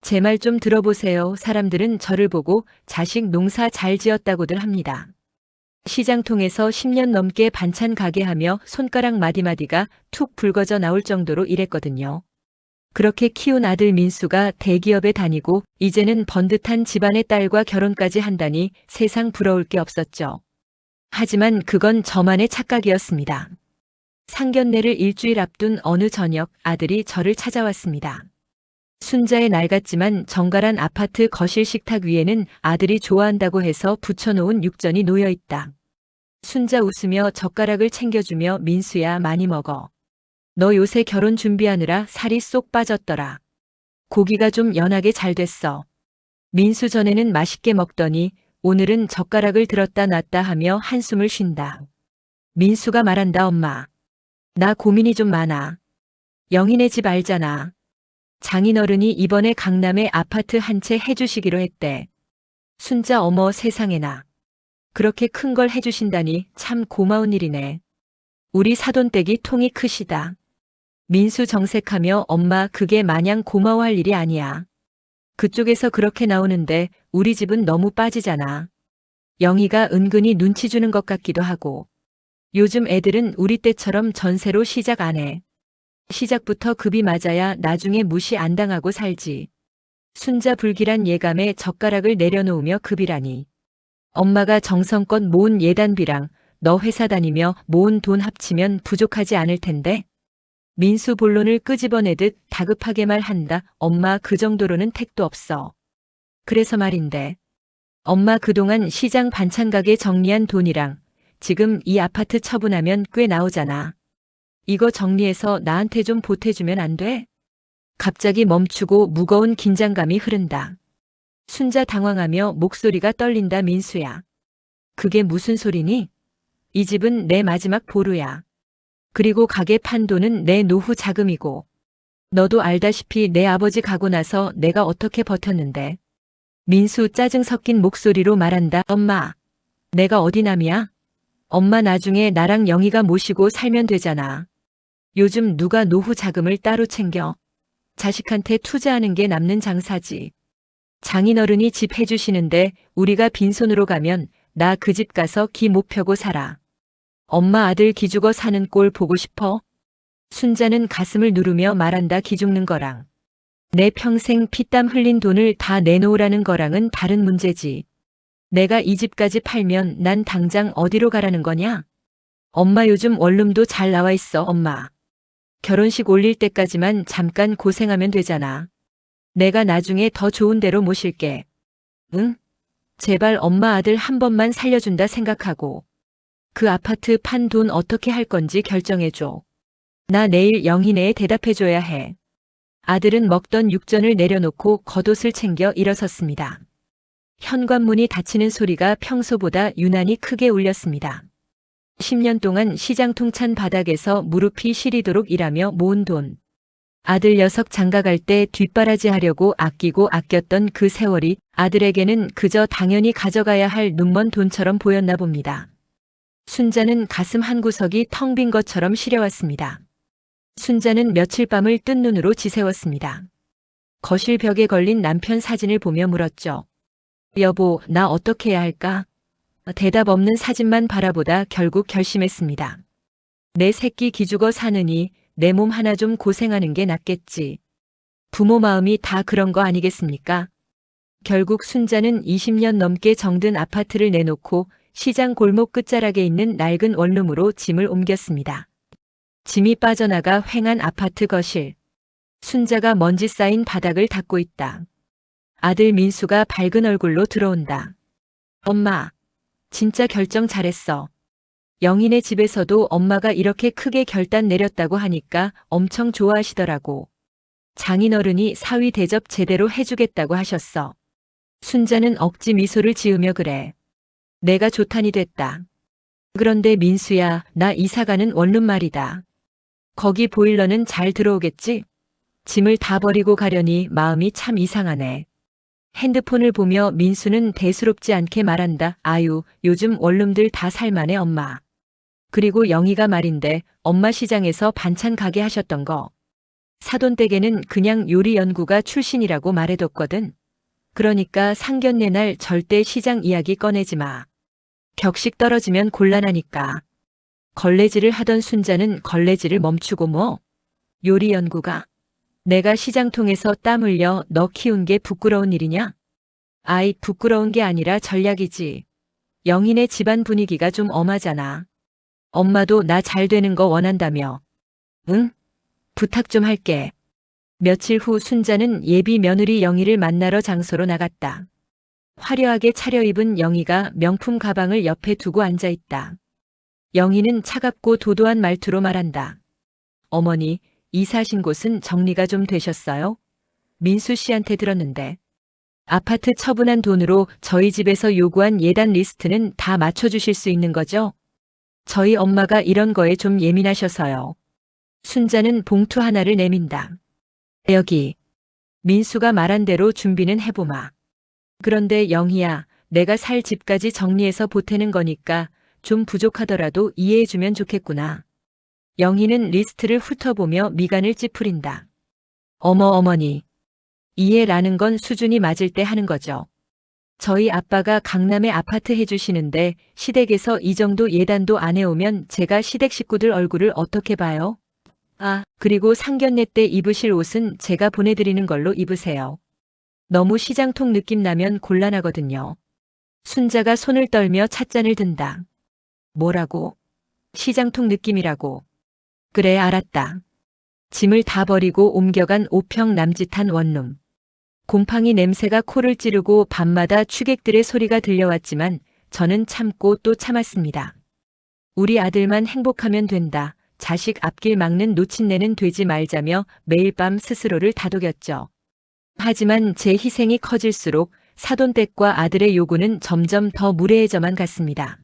제 말 좀 들어보세요. 사람들은 저를 보고 자식 농사 잘 지었다고들 합니다. 시장통에서 10년 넘게 반찬 가게 하며 손가락 마디마디가 툭 붉어져 나올 정도로 일했거든요. 그렇게 키운 아들 민수가 대기업에 다니고 이제는 번듯한 집안의 딸과 결혼까지 한다니 세상 부러울 게 없었죠. 하지만 그건 저만의 착각이었습니다. 상견례를 일주일 앞둔 어느 저녁 아들이 저를 찾아왔습니다. 순자의 낡았지만 정갈한 아파트 거실 식탁 위에는 아들이 좋아한다고 해서 붙여놓은 육전이 놓여있다. 순자 웃으며 젓가락을 챙겨주며 민수야 많이 먹어. 너 요새 결혼 준비하느라 살이 쏙 빠졌더라. 고기가 좀 연하게 잘 됐어. 민수 전에는 맛있게 먹더니 오늘은 젓가락을 들었다 놨다 하며 한숨을 쉰다. 민수가 말한다 엄마. 나 고민이 좀 많아. 영희네 집 알잖아. 장인어른이 이번에 강남에 아파트 한 채 해주시기로 했대. 순자 어머 세상에나. 그렇게 큰 걸 해주신다니 참 고마운 일이네. 우리 사돈댁이 통이 크시다. 민수 정색하며 엄마 그게 마냥 고마워할 일이 아니야. 그쪽에서 그렇게 나오는데 우리 집은 너무 빠지잖아. 영희가 은근히 눈치 주는 것 같기도 하고. 요즘 애들은 우리 때처럼 전세로 시작 안 해. 시작부터 급이 맞아야 나중에 무시 안 당하고 살지. 순자 불길한 예감에 젓가락을 내려놓으며 급이라니. 엄마가 정성껏 모은 예단비랑 너 회사 다니며 모은 돈 합치면 부족하지 않을 텐데. 민수 본론을 끄집어내듯 다급하게 말한다. 엄마 그 정도로는 택도 없어. 그래서 말인데. 엄마 그동안 시장 반찬 가게 정리한 돈이랑 지금 이 아파트 처분하면 꽤 나오잖아. 이거 정리해서 나한테 좀 보태주면 안 돼? 갑자기 멈추고 무거운 긴장감이 흐른다. 순자 당황하며 목소리가 떨린다. 민수야. 그게 무슨 소리니? 이 집은 내 마지막 보루야. 그리고 가게 판 돈은 내 노후 자금이고. 너도 알다시피 내 아버지 가고 나서 내가 어떻게 버텼는데. 민수 짜증 섞인 목소리로 말한다. 엄마. 내가 어디 남이야? 엄마 나중에 나랑 영희가 모시고 살면 되잖아. 요즘 누가 노후 자금을 따로 챙겨. 자식한테 투자하는 게 남는 장사지. 장인어른이 집 해주시는데 우리가 빈손으로 가면 나 그 집 가서 기 못 펴고 살아. 엄마 아들 기죽어 사는 꼴 보고 싶어? 순자는 가슴을 누르며 말한다. 기죽는 거랑 내 평생 피땀 흘린 돈을 다 내놓으라는 거랑은 다른 문제지. 내가 이 집까지 팔면 난 당장 어디로 가라는 거냐? 엄마 요즘 원룸도 잘 나와 있어 엄마. 결혼식 올릴 때까지만 잠깐 고생하면 되잖아. 내가 나중에 더 좋은 데로 모실게. 응? 제발 엄마 아들 한 번만 살려준다 생각하고. 그 아파트 판 돈 어떻게 할 건지 결정해줘. 나 내일 영희네에 대답해줘야 해. 아들은 먹던 육전을 내려놓고 겉옷을 챙겨 일어섰습니다. 현관문이 닫히는 소리가 평소보다 유난히 크게 울렸습니다. 10년 동안 시장통 찬 바닥에서 무릎이 시리도록 일하며 모은 돈. 아들 녀석 장가갈 때 뒷바라지 하려고 아끼고 아꼈던 그 세월이 아들에게는 그저 당연히 가져가야 할 눈먼 돈처럼 보였나 봅니다. 순자는 가슴 한구석이 텅 빈 것처럼 시려왔습니다. 순자는 며칠 밤을 뜬 눈으로 지새웠습니다. 거실 벽에 걸린 남편 사진을 보며 물었죠. 여보, 나 어떻게 해야 할까? 대답 없는 사진만 바라보다 결국 결심했습니다. 내 새끼 기죽어 사느니 내 몸 하나 좀 고생하는 게 낫겠지. 부모 마음이 다 그런 거 아니겠습니까? 결국 순자는 20년 넘게 정든 아파트를 내놓고 시장 골목 끝자락에 있는 낡은 원룸으로 짐을 옮겼습니다. 짐이 빠져나가 휑한 아파트 거실. 순자가 먼지 쌓인 바닥을 닦고 있다. 아들 민수가 밝은 얼굴로 들어온다. 엄마. 진짜 결정 잘했어. 영희네 집에서도 엄마가 이렇게 크게 결단 내렸다고 하니까 엄청 좋아하시더라고. 장인어른이 사위 대접 제대로 해주겠다고 하셨어. 순자는 억지 미소를 지으며 그래. 내가 조탄이 됐다. 그런데 민수야, 나 이사가는 원룸 말이다. 거기 보일러는 잘 들어오겠지? 짐을 다 버리고 가려니 마음이 참 이상하네. 핸드폰을 보며 민수는 대수롭지 않게 말한다. 아유, 요즘 원룸들 다 살만해 엄마. 그리고 영희가 말인데 엄마 시장에서 반찬 가게 하셨던 거. 사돈댁에는 그냥 요리 연구가 출신이라고 말해뒀거든. 그러니까 상견례 날 절대 시장 이야기 꺼내지 마. 격식 떨어지면 곤란하니까. 걸레질을 하던 순자는 걸레질을 멈추고 뭐? 요리 연구가. 내가 시장통에서 땀 흘려 너 키운 게 부끄러운 일이냐? 아이, 부끄러운 게 아니라 전략이지. 영희네 집안 분위기가 좀 엄하잖아. 엄마도 나 잘 되는 거 원한다며. 응? 부탁 좀 할게. 며칠 후 순자는 예비 며느리 영희를 만나러 장소로 나갔다. 화려하게 차려입은 영희가 명품 가방을 옆에 두고 앉아 있다. 영희는 차갑고 도도한 말투로 말한다. 어머니, 이사하신 곳은 정리가 좀 되셨어요? 민수 씨한테 들었는데. 아파트 처분한 돈으로 저희 집에서 요구한 예단 리스트는 다 맞춰주실 수 있는 거죠? 저희 엄마가 이런 거에 좀 예민하셔서요. 순자는 봉투 하나를 내민다. 여기. 민수가 말한 대로 준비는 해보마. 그런데 영희야, 내가 살 집까지 정리해서 보태는 거니까 좀 부족하더라도 이해해주면 좋겠구나. 영희는 리스트를 훑어보며 미간을 찌푸린다. 어머 어머니. 이해라는 건 수준이 맞을 때 하는 거죠. 저희 아빠가 강남에 아파트 해주시는데 시댁에서 이 정도 예단도 안 해오면 제가 시댁 식구들 얼굴을 어떻게 봐요? 아, 그리고 상견례 때 입으실 옷은 제가 보내드리는 걸로 입으세요. 너무 시장통 느낌 나면 곤란하거든요. 순자가 손을 떨며 찻잔을 든다. 뭐라고? 시장통 느낌이라고. 그래, 알았다. 짐을 다 버리고 옮겨간 오평 남짓한 원룸. 곰팡이 냄새가 코를 찌르고 밤마다 취객들의 소리가 들려왔지만 저는 참고 또 참았습니다. 우리 아들만 행복하면 된다. 자식 앞길 막는 노친내는 되지 말자며 매일 밤 스스로를 다독였죠. 하지만 제 희생이 커질수록 사돈댁과 아들의 요구는 점점 더 무례해져만 갔습니다.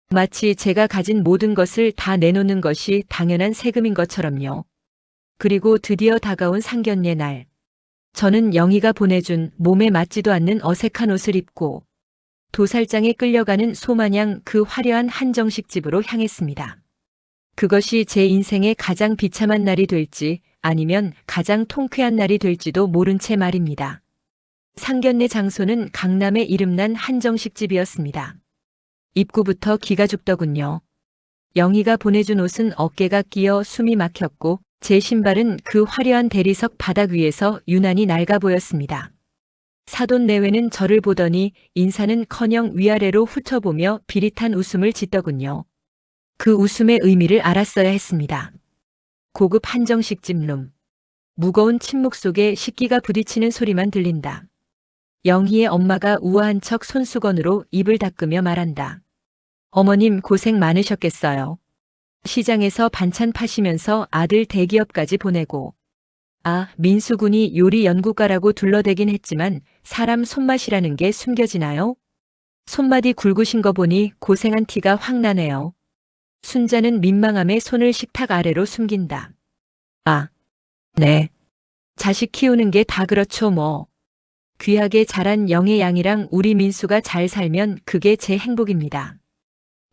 마치 제가 가진 모든 것을 다 내놓는 것이 당연한 세금인 것처럼요. 그리고 드디어 다가온 상견례 날. 저는 영희가 보내준 몸에 맞지도 않는 어색한 옷을 입고 도살장에 끌려가는 소마냥 그 화려한 한정식 집으로 향했습니다. 그것이 제 인생의 가장 비참한 날이 될지 아니면 가장 통쾌한 날이 될지도 모른 채 말입니다. 상견례 장소는 강남의 이름난 한정식 집이었습니다. 입구부터 기가 죽더군요. 영희가 보내준 옷은 어깨가 끼어 숨이 막혔고 제 신발은 그 화려한 대리석 바닥 위에서 유난히 낡아 보였습니다. 사돈 내외는 저를 보더니 인사는커녕 위아래로 훑어보며 비릿한 웃음을 짓더군요. 그 웃음의 의미를 알았어야 했습니다. 고급 한정식 집룸. 무거운 침묵 속에 식기가 부딪히는 소리만 들린다. 영희의 엄마가 우아한 척 손수건으로 입을 닦으며 말한다. 어머님 고생 많으셨겠어요. 시장에서 반찬 파시면서 아들 대기업까지 보내고. 아, 민수군이 요리 연구가라고 둘러대긴 했지만 사람 손맛이라는 게 숨겨지나요? 손맛이 굵으신 거 보니 고생한 티가 확 나네요. 순자는 민망함에 손을 식탁 아래로 숨긴다. 아, 네. 자식 키우는 게 다 그렇죠 뭐. 귀하게 자란 영의 양이랑 우리 민수가 잘 살면 그게 제 행복입니다.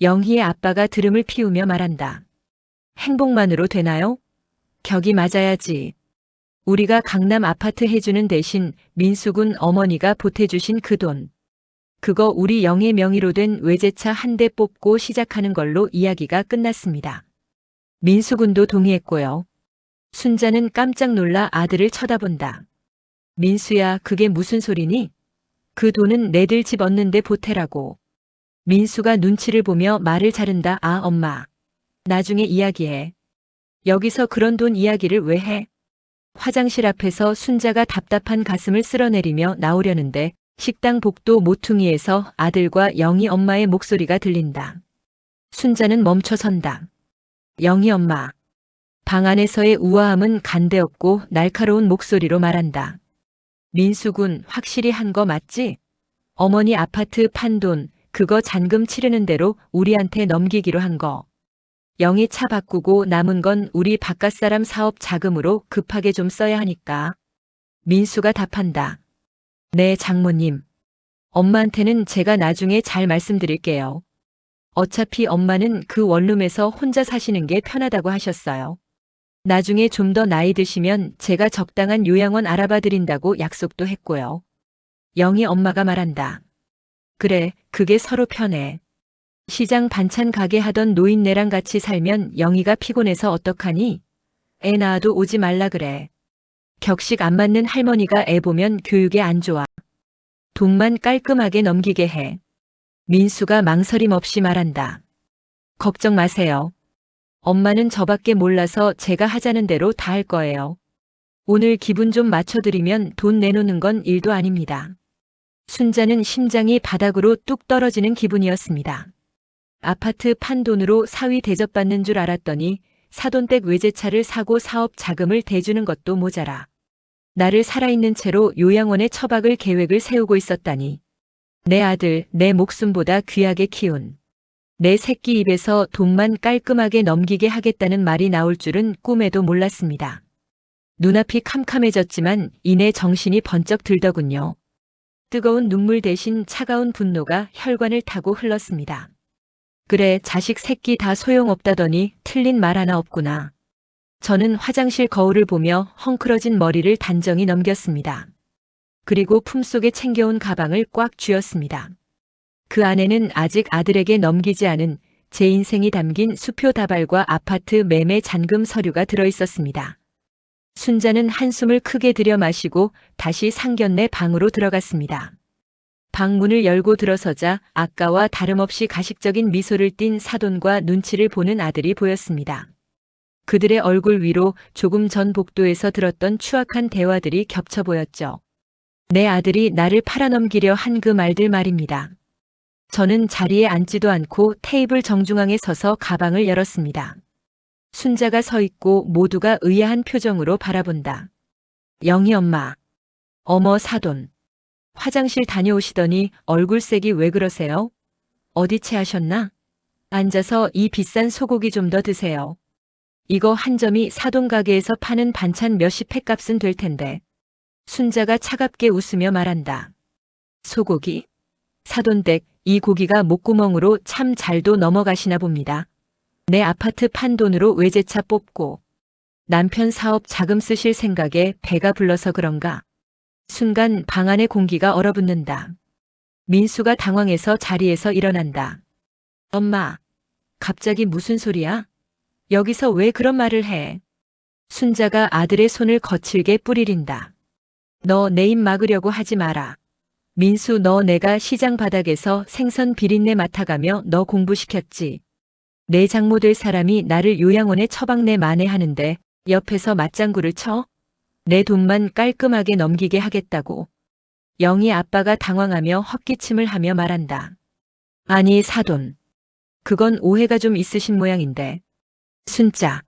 영희의 아빠가 드름을 피우며 말한다. 행복만으로 되나요? 격이 맞아야지. 우리가 강남 아파트 해주는 대신 민수군 어머니가 보태주신 그 돈. 그거 우리 영의 명의로 된 외제차 한 대 뽑고 시작하는 걸로 이야기가 끝났습니다. 민수군도 동의했고요. 순자는 깜짝 놀라 아들을 쳐다본다. 민수야, 그게 무슨 소리니? 그 돈은 내들 집 얻는데 보태라고. 민수가 눈치를 보며 말을 자른다. 아, 엄마. 나중에 이야기해. 여기서 그런 돈 이야기를 왜 해? 화장실 앞에서 순자가 답답한 가슴을 쓸어내리며 나오려는데 식당 복도 모퉁이에서 아들과 영희 엄마의 목소리가 들린다. 순자는 멈춰선다. 영희 엄마. 방 안에서의 우아함은 간대없고 날카로운 목소리로 말한다. 민수군 확실히 한 거 맞지? 어머니 아파트 판 돈, 그거 잔금 치르는 대로 우리한테 넘기기로 한 거. 영희 차 바꾸고 남은 건 우리 바깥사람 사업 자금으로 급하게 좀 써야 하니까. 민수가 답한다. 네, 장모님. 엄마한테는 제가 나중에 잘 말씀드릴게요. 어차피 엄마는 그 원룸에서 혼자 사시는 게 편하다고 하셨어요. 나중에 좀 더 나이 드시면 제가 적당한 요양원 알아봐 드린다고 약속도 했고요. 영희 엄마가 말한다. 그래, 그게 서로 편해. 시장 반찬 가게 하던 노인네랑 같이 살면 영희가 피곤해서 어떡하니? 애 낳아도 오지 말라 그래. 격식 안 맞는 할머니가 애 보면 교육에 안 좋아. 돈만 깔끔하게 넘기게 해. 민수가 망설임 없이 말한다. 걱정 마세요. 엄마는 저밖에 몰라서 제가 하자는 대로 다 할 거예요. 오늘 기분 좀 맞춰드리면 돈 내놓는 건 일도 아닙니다. 순자는 심장이 바닥으로 뚝 떨어지는 기분이었습니다. 아파트 판 돈으로 사위 대접받는 줄 알았더니 사돈댁 외제차를 사고 사업 자금을 대주는 것도 모자라. 나를 살아있는 채로 요양원에 처박을 계획을 세우고 있었다니. 내 아들, 내 목숨보다 귀하게 키운. 내 새끼 입에서 돈만 깔끔하게 넘기게 하겠다는 말이 나올 줄은 꿈에도 몰랐습니다. 눈앞이 캄캄해졌지만 이내 정신이 번쩍 들더군요. 뜨거운 눈물 대신 차가운 분노가 혈관을 타고 흘렀습니다. 그래, 자식 새끼 다 소용없다더니 틀린 말 하나 없구나. 저는 화장실 거울을 보며 헝클어진 머리를 단정히 넘겼습니다. 그리고 품속에 챙겨온 가방을 꽉 쥐었습니다. 그 안에는 아직 아들에게 넘기지 않은 제 인생이 담긴 수표 다발과 아파트 매매 잔금 서류가 들어있었습니다. 순자는 한숨을 크게 들여 마시고 다시 상견례 방으로 들어갔습니다. 방문을 열고 들어서자 아까와 다름없이 가식적인 미소를 띤 사돈과 눈치를 보는 아들이 보였습니다. 그들의 얼굴 위로 조금 전 복도에서 들었던 추악한 대화들이 겹쳐 보였죠. 내 아들이 나를 팔아넘기려 한 그 말들 말입니다. 저는 자리에 앉지도 않고 테이블 정중앙에 서서 가방을 열었습니다. 순자가 서 있고 모두가 의아한 표정으로 바라본다. 영희 엄마, 어머 사돈. 화장실 다녀오시더니 얼굴색이 왜 그러세요? 어디 체하셨나? 앉아서 이 비싼 소고기 좀 더 드세요. 이거 한 점이 사돈 가게에서 파는 반찬 몇십 팩값은 될 텐데. 순자가 차갑게 웃으며 말한다. 소고기? 사돈댁, 이 고기가 목구멍으로 참 잘도 넘어가시나 봅니다. 내 아파트 판 돈으로 외제차 뽑고 남편 사업 자금 쓰실 생각에 배가 불러서 그런가. 순간 방 안의 공기가 얼어붙는다. 민수가 당황해서 자리에서 일어난다. 엄마, 갑자기 무슨 소리야? 여기서 왜 그런 말을 해? 순자가 아들의 손을 거칠게 뿌리린다. 너 내 입 막으려고 하지 마라. 민수, 너 내가 시장 바닥에서 생선 비린내 맡아가며 너 공부시켰지. 내 장모 될 사람이 나를 요양원에 처박내 만회하는데 옆에서 맞장구를 쳐? 내 돈만 깔끔하게 넘기게 하겠다고. 영희 아빠가 당황하며 헛기침을 하며 말한다. 아니 사돈. 그건 오해가 좀 있으신 모양인데. 순자.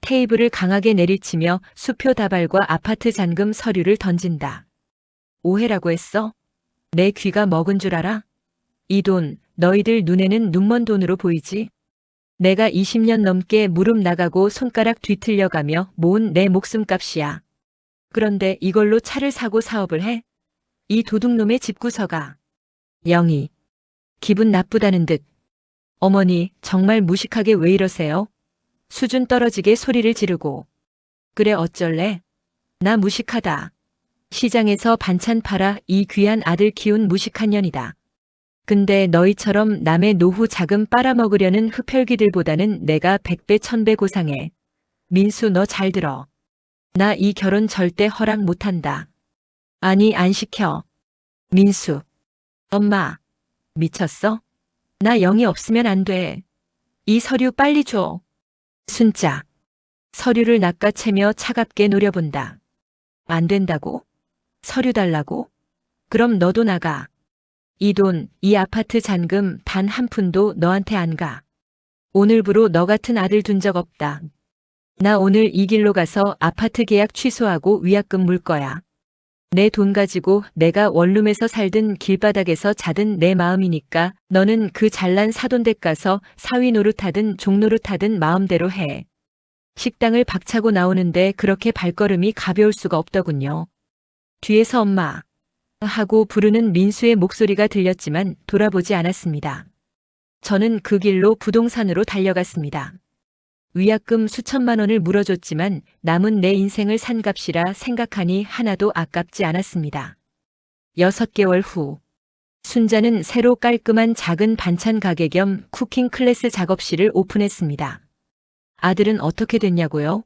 테이블을 강하게 내리치며 수표 다발과 아파트 잔금 서류를 던진다. 오해라고 했어? 내 귀가 먹은 줄 알아? 이 돈, 너희들 눈에는 눈먼 돈으로 보이지? 내가 20년 넘게 무릎 나가고 손가락 뒤틀려가며 모은 내 목숨값이야. 그런데 이걸로 차를 사고 사업을 해? 이 도둑놈의 집구석아. 영희. 기분 나쁘다는 듯. 어머니, 정말 무식하게 왜 이러세요? 수준 떨어지게 소리를 지르고. 그래 어쩔래? 나 무식하다. 시장에서 반찬 팔아 이 귀한 아들 키운 무식한 년이다. 근데 너희처럼 남의 노후 자금 빨아먹으려는 흡혈귀들보다는 내가 100배 1000배 고상해. 민수 너 잘 들어. 나 이 결혼 절대 허락 못한다. 아니 안 시켜. 민수. 엄마. 미쳤어? 나 영희 없으면 안 돼. 이 서류 빨리 줘. 순자. 서류를 낚아채며 차갑게 노려본다. 안 된다고? 서류 달라고? 그럼 너도 나가. 이 돈, 이 아파트 잔금 단 한 푼도 너한테 안 가. 오늘부로 너 같은 아들 둔 적 없다. 나 오늘 이 길로 가서 아파트 계약 취소하고 위약금 물 거야. 내 돈 가지고 내가 원룸에서 살든 길바닥에서 자든 내 마음이니까 너는 그 잘난 사돈댁 가서 사위 노릇하든 종노릇하든 마음대로 해. 식당을 박차고 나오는데 그렇게 발걸음이 가벼울 수가 없더군요. 뒤에서 엄마 하고 부르는 민수의 목소리가 들렸지만 돌아보지 않았습니다. 저는 그 길로 부동산으로 달려갔습니다. 위약금 수천만 원을 물어줬지만 남은 내 인생을 산 값이라 생각하니 하나도 아깝지 않았습니다. 6개월 후 순자는 새로 깔끔한 작은 반찬 가게 겸 쿠킹 클래스 작업실을 오픈했습니다. 아들은 어떻게 됐냐고요?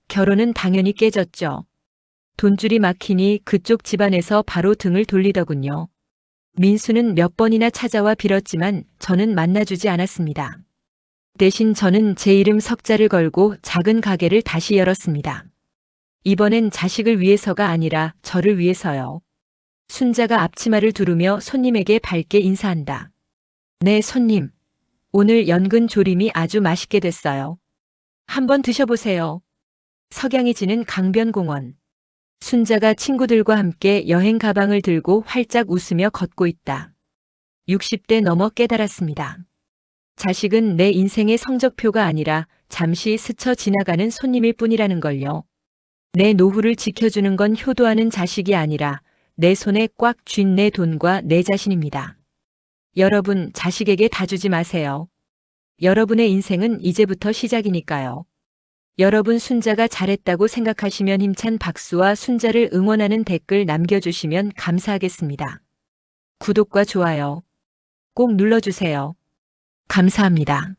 결혼은 당연히 깨졌죠. 돈줄이 막히니 그쪽 집안에서 바로 등을 돌리더군요. 민수는 몇 번이나 찾아와 빌었지만 저는 만나주지 않았습니다. 대신 저는 제 이름 석자를 걸고 작은 가게를 다시 열었습니다. 이번엔 자식을 위해서가 아니라 저를 위해서요. 순자가 앞치마를 두르며 손님에게 밝게 인사한다. 네, 손님. 오늘 연근 조림이 아주 맛있게 됐어요. 한번 드셔보세요. 석양이 지는 강변공원. 순자가 친구들과 함께 여행 가방을 들고 활짝 웃으며 걷고 있다. 60대 넘어 깨달았습니다. 자식은 내 인생의 성적표가 아니라 잠시 스쳐 지나가는 손님일 뿐이라는 걸요. 내 노후를 지켜주는 건 효도하는 자식이 아니라 내 손에 꽉 쥔 내 돈과 내 자신입니다. 여러분, 자식에게 다 주지 마세요. 여러분의 인생은 이제부터 시작이니까요. 여러분 순자가 잘했다고 생각하시면 힘찬 박수와 순자를 응원하는 댓글 남겨주시면 감사하겠습니다. 구독과 좋아요 꼭 눌러주세요. 감사합니다.